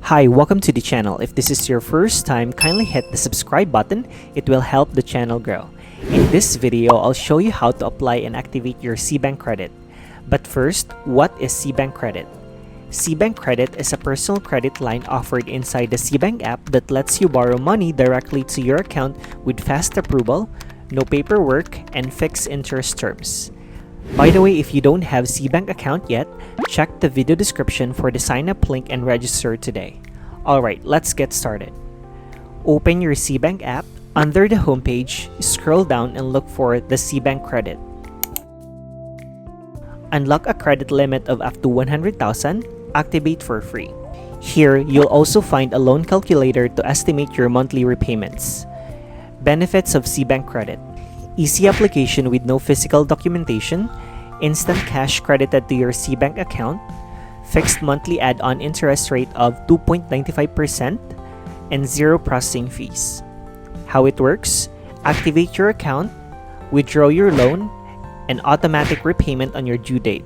Hi, welcome to the channel. If this is your first time, kindly hit the subscribe button. It will help the channel grow. In this video, I'll show you how to apply and activate your Seabank Credit. But first, what is Seabank Credit? Seabank Credit is a personal credit line offered inside the Seabank app that lets you borrow money directly to your account with fast approval, no paperwork, and fixed interest terms. By the way, if you don't have Seabank account yet, check the video description for the sign up link and register today. Alright, let's get started. Open your Seabank app. Under the homepage, scroll down and look for the Seabank Credit. Unlock a credit limit of up to 100,000, activate for free. Here, you'll also find a loan calculator to estimate your monthly repayments. Benefits of Seabank Credit: easy application with no physical documentation, instant cash credited to your Seabank account, fixed monthly add-on interest rate of 2.95%, and zero processing fees. How it works: activate your account, withdraw your loan, and automatic repayment on your due date.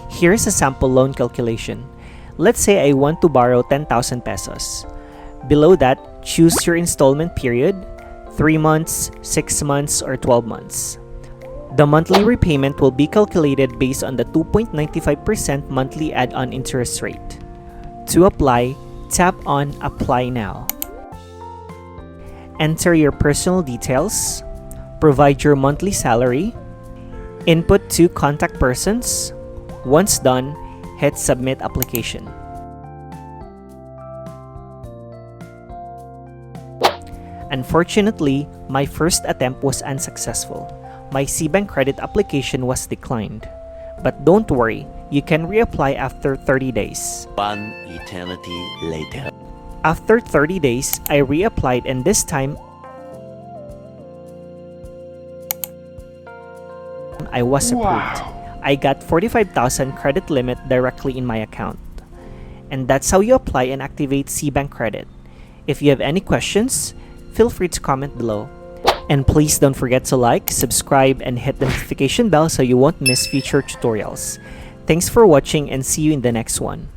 Here's a sample loan calculation. Let's say I want to borrow 10,000 pesos. Below that, choose your installment period: 3 months, 6 months, or 12 months. The monthly repayment will be calculated based on the 2.95% monthly add-on interest rate. To apply, tap on Apply Now. Enter your personal details, provide your monthly salary, input 2 contact persons. Once done, hit Submit Application. Unfortunately, my first attempt was unsuccessful. My Seabank Credit application was declined. But don't worry, you can reapply after 30 days. One eternity later. After 30 days, I reapplied and this time, I was approved. I got 45,000 credit limit directly in my account. And that's how you apply and activate Seabank Credit. If you have any questions, feel free to comment below. And please don't forget to like, subscribe, and hit the notification bell so you won't miss future tutorials. Thanks for watching and see you in the next one.